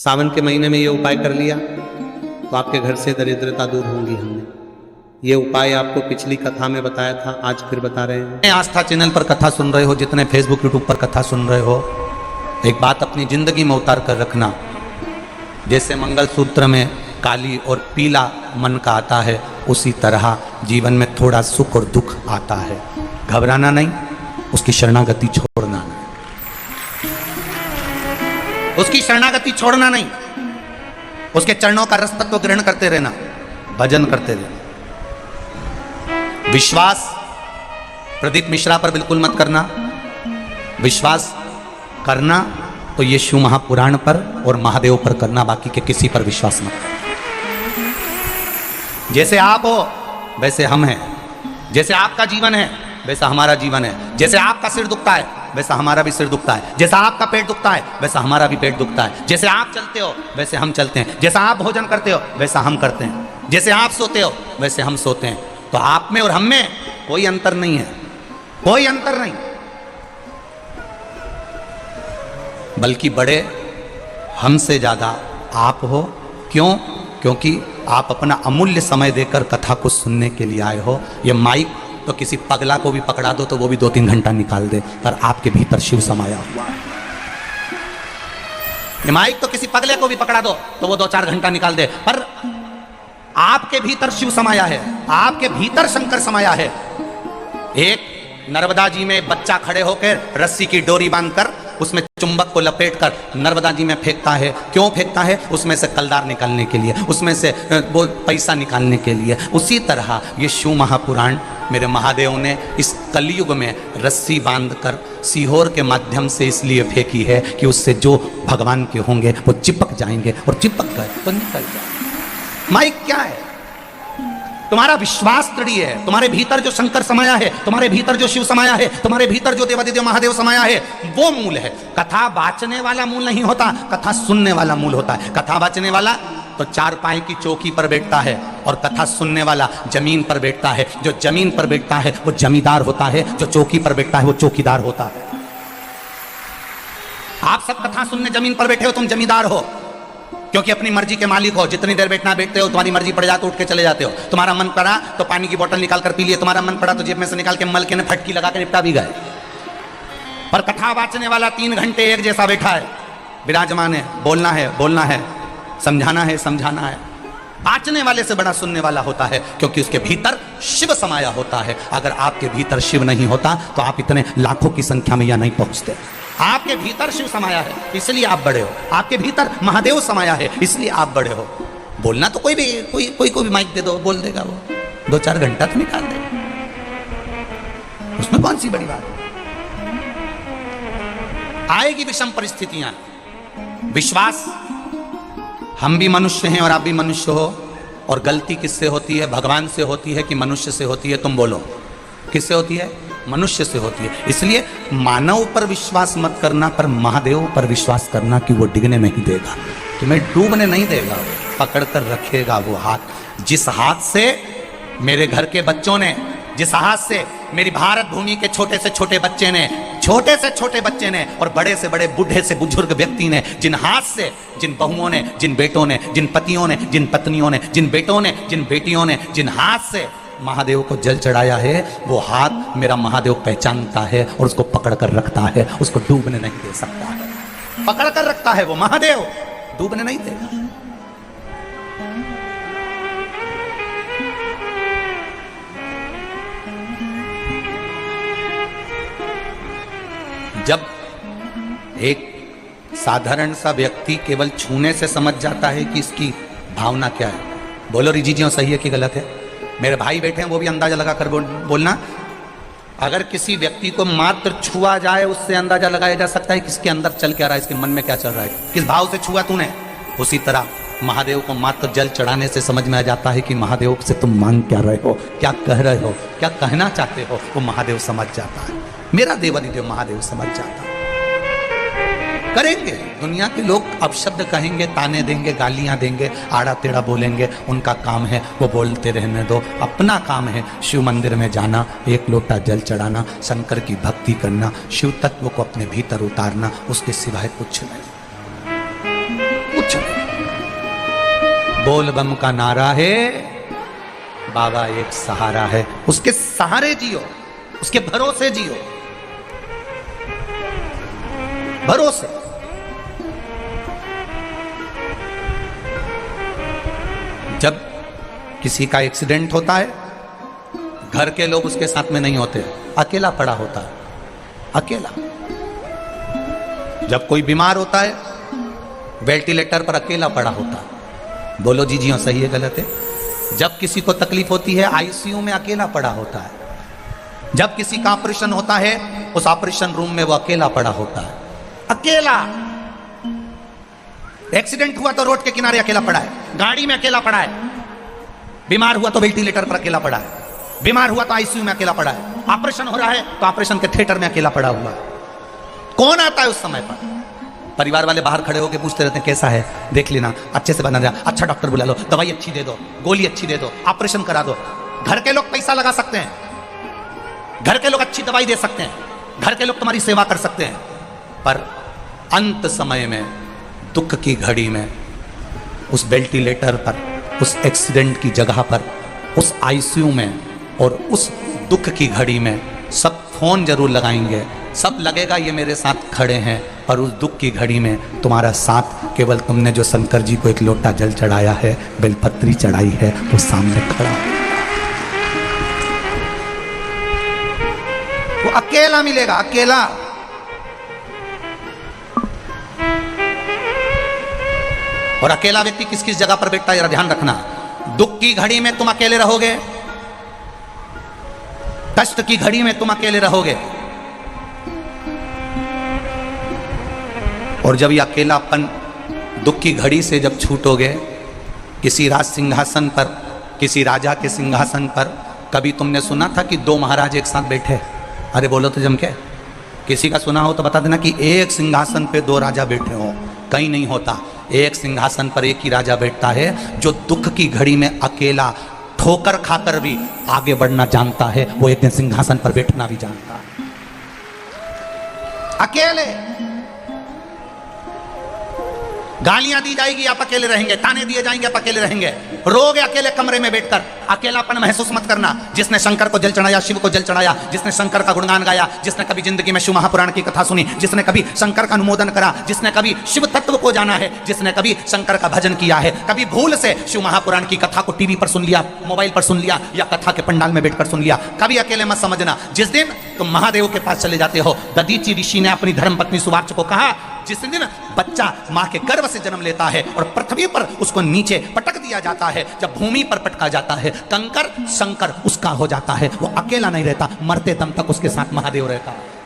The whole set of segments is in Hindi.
सावन के महीने में ये उपाय कर लिया तो आपके घर से दरिद्रता दूर होंगी। हमने ये उपाय आपको पिछली कथा में बताया था, आज फिर बता रहे हैं। आस्था चैनल पर कथा सुन रहे हो, जितने फेसबुक यूट्यूब पर कथा सुन रहे हो, एक बात अपनी जिंदगी में उतार कर रखना। जैसे मंगलसूत्र में काली और पीला मन का आता है, उसी तरह जीवन में थोड़ा सुख और दुख आता है। घबराना नहीं, उसकी शरणागति छोड़ना नहीं, उसकी शरणागति छोड़ना नहीं, उसके चरणों का रस तत्व ग्रहण करते रहना, भजन करते रहना। विश्वास प्रदीप मिश्रा पर बिल्कुल मत करना। विश्वास करना तो ये शिव महापुराण पर और महादेव पर करना, बाकी के किसी पर विश्वास मत करना। जैसे आप हो वैसे हम हैं, जैसे आपका जीवन है वैसा हमारा जीवन है, जैसे आपका सिर दुखता है वैसा हमारा भी सिर दुखता है, जैसा आपका पेट दुखता है वैसा हमारा भी पेट दुखता है, जैसे आप चलते हो वैसे हम चलते हैं, जैसा आप भोजन करते हो वैसा हम करते हैं, जैसे आप सोते हो वैसे हम सोते हैं। तो आप में और हम में कोई अंतर नहीं है, कोई अंतर नहीं, बल्कि बड़े हमसे ज्यादा आप हो। क्यों? क्योंकि आप अपना अमूल्य समय देकर कथा को सुनने के लिए आए हो। ये माइक तो किसी पगला को भी पकड़ा दो तो वो भी 2-3 घंटा निकाल दे, पर आपके भीतर शिव समाया हुआ है। ये माइक तो किसी पगले को भी पकड़ा दो तो वो 2-4 घंटा निकाल दे, पर आपके भीतर शिव समाया है, आपके भीतर शंकर समाया है। एक नर्मदा जी में बच्चा खड़े होकर रस्सी की डोरी बांधकर उसमें चुंबक को लपेटकर नर्मदा जी में फेंकता है। क्यों फेंकता है? उसमें से कलदार निकालने के लिए, उसमें से वो पैसा निकालने के लिए। उसी तरह ये शिव महापुराण मेरे महादेव ने इस कलयुग में रस्सी बांधकर सीहोर के माध्यम से इसलिए फेंकी है कि उससे जो भगवान के होंगे वो चिपक जाएंगे, और चिपक गए तो निकल जाएंगे। माइक क्या है? तुम्हारा विश्वास दृढ़ है, तुम्हारे भीतर जो शंकर समाया है, तुम्हारे भीतर जो शिव समाया है, तुम्हारे भीतर जो देवादिदेव महादेव समाया है, वो मूल है। कथा बाचने वाला मूल नहीं होता, कथा सुनने वाला मूल होता है। कथा बाचने वाला तो 4 पाई की चौकी पर बैठता है, और कथा सुनने वाला जमीन पर बैठता है। जो जमीन पर बैठता है वो जमींदार होता है, जो चौकी पर बैठता है वो चौकीदार होता है। आप सब कथा सुनने जमीन पर बैठे हो, तुम जमींदार हो, क्योंकि अपनी मर्जी के मालिक हो। जितनी देर बैठना बैठते हो, तुम्हारी मर्जी पड़ जाती तो उठ के चले जाते हो। तुम्हारा मन पड़ा तो पानी की बोतल निकाल कर पी लिए, तुम्हारा मन पड़ा तो जेब में से निकाल के मल के फटकी लगा के निपटा भी गए। पर कथा बाचने वाला 3 घंटे एक जैसा बैठा है, विराजमान है, बोलना है बोलना है, समझाना है समझाना है। बाचने वाले से बड़ा सुनने वाला होता है, क्योंकि उसके भीतर शिव समाया होता है। अगर आपके भीतर शिव नहीं होता तो आप इतने लाखों की संख्या में यहाँ नहीं पहुंचते। आपके भीतर शिव समाया है इसलिए आप बड़े हो, आपके भीतर महादेव समाया है इसलिए आप बड़े हो। बोलना तो कोई भी माइक दे दो, बोल देगा, वो 2-4 घंटा तो निकाल देगा, उसमें कौन सी बड़ी बात है। आएगी विषम परिस्थितियां, विश्वास। हम भी मनुष्य हैं और आप भी मनुष्य हो, और गलती किससे होती है? भगवान से होती है कि मनुष्य से होती है? तुम बोलो, किससे होती है? मनुष्य से होती है। इसलिए मानव पर विश्वास मत करना, पर महादेव पर विश्वास करना कि वो डिगने नहीं देगा, तुम्हें डूबने नहीं देगा, पकड़ कर रखेगा वो हाथ। जिस हाथ से मेरे घर के बच्चों ने, जिस हाथ से मेरी भारत भूमि के छोटे से छोटे बच्चे ने, छोटे से छोटे बच्चे ने, और बड़े से बड़े बूढ़े से बुजुर्ग व्यक्ति ने, जिन हाथ से, जिन बहुओं ने, जिन बेटों ने, जिन पतियों ने, जिन पत्नियों ने, जिन बेटों ने, जिन बेटियों ने, जिन हाथ से महादेव को जल चढ़ाया है, वो हाथ मेरा महादेव पहचानता है और उसको pकड़ कर रखता है, उसको डूबने नहीं दे सकता है। पकड़ कर रखता है वो महादेव, डूबने नहीं देगा। जब एक साधारण सा व्यक्ति केवल छूने से समझ जाता है कि इसकी भावना क्या है, बोलो रिजीजियों सही है कि गलत है? मेरे भाई बैठे हैं, वो भी अंदाजा लगा कर बोलना। अगर किसी व्यक्ति को मात्र छुआ जाए, उससे अंदाजा लगाया जा सकता है किसके अंदर चल क्या रहा है, इसके मन में क्या चल रहा है, किस भाव से छुआ तूने। उसी तरह महादेव को मात्र जल चढ़ाने से समझ में आ जाता है कि महादेव से तुम मांग क्या रहे हो, क्या कह रहे हो, क्या कहना चाहते हो, वो महादेव समझ जाता है। मेरा देवादिदेव महादेव समझ जाता है। करेंगे, दुनिया के लोग अपशब्द कहेंगे, ताने देंगे, गालियां देंगे, आड़ा टेढ़ा बोलेंगे, उनका काम है, वो बोलते रहने दो। अपना काम है शिव मंदिर में जाना, 1 लोटा जल चढ़ाना, शंकर की भक्ति करना, शिव तत्व को अपने भीतर उतारना, उसके सिवाय कुछ नहीं, कुछ। बोल बम का नारा है, बाबा एक सहारा है। उसके सहारे जियो, उसके भरोसे जियो, भरोसे। जब किसी का एक्सीडेंट होता है, घर के लोग उसके साथ में नहीं होते, अकेला पड़ा होता है, अकेला। जब कोई बीमार होता है, वेंटिलेटर पर अकेला पड़ा होता है। बोलो जी जी हाँ, सही है गलत है? जब किसी को तकलीफ होती है, आईसीयू में अकेला पड़ा होता है। जब किसी का ऑपरेशन होता है, उस ऑपरेशन रूम में वो अकेला पड़ा होता है, अकेला। एक्सीडेंट हुआ तो रोड के किनारे अकेला पड़ा है, गाड़ी में अकेला पड़ा है। बीमार हुआ तो वेंटिलेटर पर अकेला पड़ा है, बीमार हुआ तो आईसीयू में अकेला पड़ा है, ऑपरेशन हो रहा है तो ऑपरेशन के थिएटर में अकेला पड़ा हुआ है। कौन आता है उस समय पर? परिवार वाले बाहर खड़े होकर पूछते रहते हैं कैसा है, देख लेना, अच्छे से बना जा, अच्छा डॉक्टर बुला लो, दवाई अच्छी दे दो, गोली अच्छी दे दो, ऑपरेशन करा दो। घर के लोग पैसा लगा सकते हैं, घर के लोग अच्छी दवाई दे सकते हैं, घर के लोग तुम्हारी सेवा कर सकते हैं, पर अंत समय में, दुख की घड़ी में, उस वेंटिलेटर पर, उस एक्सीडेंट की जगह पर, उस आईसीयू में और उस दुख की घड़ी में सब फोन जरूर लगाएंगे, सब लगेगा ये मेरे साथ खड़े हैं, पर उस दुख की घड़ी में तुम्हारा साथ केवल तुमने जो शंकर जी को एक लोटा जल चढ़ाया है, बेलपत्री चढ़ाई है, वो सामने खड़ा है। वो अकेला मिलेगा, अकेला। और अकेला व्यक्ति किस किस जगह पर बैठता है जरा ध्यान रखना। दुख की घड़ी में तुम अकेले रहोगे, कष्ट की घड़ी में तुम अकेले रहोगे, और जब ये अकेलापन दुख की घड़ी से जब छूटोगे, किसी राज सिंहासन पर, किसी राजा के सिंहासन पर, कभी तुमने सुना था कि दो महाराज एक साथ बैठे? अरे बोलो तो जम के, किसी का सुना हो तो बता देना कि एक सिंहासन पे दो राजा बैठे हो। कहीं नहीं होता, एक सिंहासन पर एक ही राजा बैठता है। जो दुख की घड़ी में अकेला ठोकर खाकर भी आगे बढ़ना जानता है, वो एक दिन सिंहासन पर बैठना भी जानता है। अकेले गालियां दी जाएगी, आप अकेले रहेंगे, ताने दिए जाएंगे, आप अकेले रहेंगे, रोगे अकेले कमरे में बैठकर। अकेलापन महसूस मत करना। जिसने शंकर को जल चढ़ाया, शिव को जल चढ़ाया, जिसने शंकर का गुणगान गाया, जिसने कभी जिंदगी में शिव महापुराण की कथा सुनी, जिसने कभी शंकर का अनुमोदन करा, जिसने कभी शिव तत्व को जाना है, जिसने कभी शंकर का भजन किया है, कभी भूल से शिव महापुराण की कथा को टीवी पर सुन लिया, मोबाइल पर सुन लिया, या कथा के पंडाल में बैठकर सुन लिया, कभी अकेले मत समझना। जिस दिन तुम महादेव के पास चले जाते हो, दधीचि ऋषि ने अपनी धर्मपत्नी सुवार्च को कहा, जिस दिन बच्चा मां के गर्भ से जन्म लेता है और पृथ्वी पर उसको नीचे पटक दिया जाता है, जब भूमि पर पटका जाता है, कंकर शंकर उसका हो जाता है। वो अकेला नहीं रहता, मरते दम तक उसके साथ महादेव रहता है,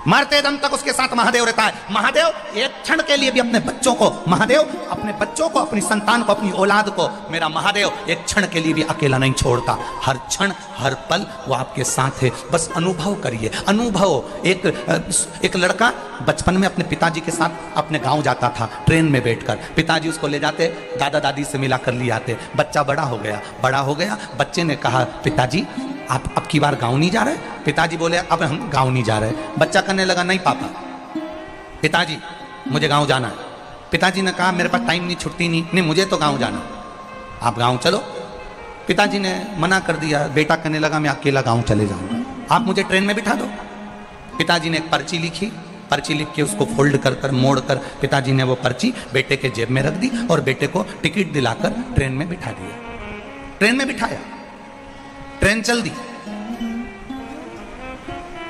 मरते दम तक उसके साथ महादेव रहता है। महादेव एक क्षण के लिए भी अपने बच्चों को, महादेव अपने बच्चों को, अपनी संतान को, अपनी औलाद को, मेरा महादेव एक क्षण के लिए भी अकेला नहीं छोड़ता। हर क्षण हर पल वो आपके साथ है। बस अनुभव करिए, अनुभव। एक लड़का बचपन में अपने पिताजी के साथ अपने गांव जाता था, ट्रेन में बैठकर। पिताजी उसको ले जाते, दादा दादी से मिला कर ले आते। बच्चा बड़ा हो गया। बच्चे ने कहा, पिताजी आप अब की बार गांव नहीं जा रहे? पिताजी बोले, अब हम गांव नहीं जा रहे। बच्चा कहने लगा, नहीं पापा, पिताजी मुझे गांव जाना है। पिताजी ने कहा, मेरे पास टाइम नहीं, छुट्टी नहीं, मुझे तो गांव जाना, आप गांव चलो। पिताजी ने मना कर दिया। बेटा कहने लगा, मैं अकेला गांव चले जाऊंगा, आप मुझे ट्रेन में बिठा दो। पिताजी ने एक पर्ची लिखी, पर्ची लिख के उसको फोल्ड कर कर मोड़ कर पिताजी ने वो पर्ची बेटे के जेब में रख दी और बेटे को टिकट दिलाकर ट्रेन में बिठा दिया। ट्रेन में बिठाया, ट्रेन चल दी।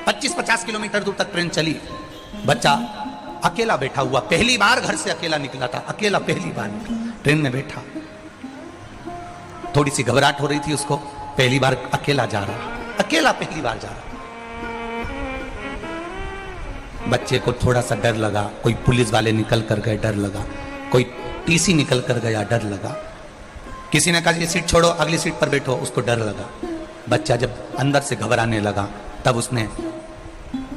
25-50 किलोमीटर दूर तक ट्रेन चली। बच्चा अकेला बैठा हुआ, पहली बार घर से अकेला निकला था, अकेला पहली बार निकला, ट्रेन में बैठा। थोड़ी सी घबराहट हो रही थी उसको, पहली बार अकेला जा रहा, अकेला पहली बार जा रहा। बच्चे को थोड़ा सा डर लगा, कोई पुलिस वाले निकल कर गए, डर लगा, कोई टीसी निकल कर गया, डर लगा, किसी ने कहा ये सीट छोड़ो, अगली सीट पर बैठो, उसको डर लगा। बच्चा जब अंदर से घबराने लगा, तब उसने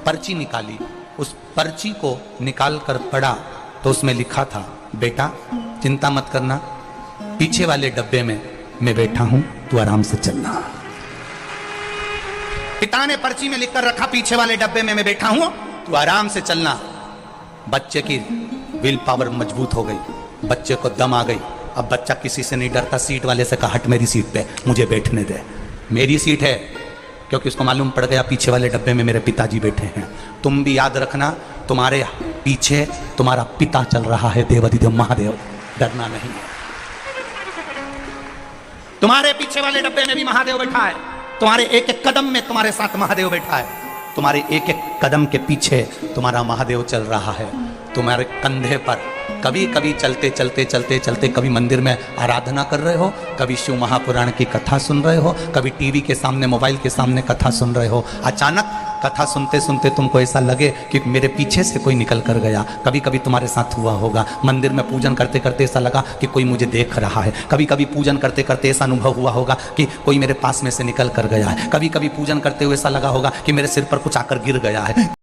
पर्ची निकाली। उस पर्ची को निकाल कर पढ़ा तो उसमें लिखा था, बेटा चिंता मत करना, पीछे वाले डब्बे में मैं बैठा हूं, तू आराम से चलना। पिता ने पर्ची में लिखकर रखा, पीछे वाले डब्बे में मैं बैठा हूं, तू आराम से चलना। बच्चे की विल पावर मजबूत हो गई, बच्चे को दम आ गई। अब बच्चा किसी से नहीं डरता, सीट वाले से कहा हट मेरी सीट पे, मुझे बैठने दे, मेरी सीट है, क्योंकि उसको मालूम पड़ गया पीछे वाले डब्बे में मेरे पिताजी बैठे हैं। तुम भी याद रखना, तुम्हारे पीछे तुम्हारा पिता चल रहा है, देवाधिदेव महादेव, डरना नहीं। तुम्हारे पीछे वाले डब्बे में भी महादेव बैठा है, तुम्हारे एक एक कदम में तुम्हारे साथ महादेव बैठा है, तुम्हारे एक एक कदम के पीछे तुम्हारा महादेव चल रहा है, तुम्हारे कंधे पर। कभी कभी चलते चलते चलते चलते कभी मंदिर में आराधना कर रहे हो, कभी शिव महापुराण की कथा सुन रहे हो, कभी टीवी के सामने मोबाइल के सामने कथा सुन रहे हो, अचानक कथा सुनते सुनते तुमको ऐसा लगे कि मेरे पीछे से कोई निकल कर गया। कभी कभी तुम्हारे साथ हुआ होगा, मंदिर में पूजन करते करते ऐसा लगा कि कोई मुझे देख रहा है। कभी कभी पूजन करते करते ऐसा अनुभव हुआ होगा कि कोई मेरे पास में से निकल कर गया है। कभी कभी पूजन करते हुए ऐसा लगा होगा कि मेरे सिर पर कुछ आकर गिर गया है।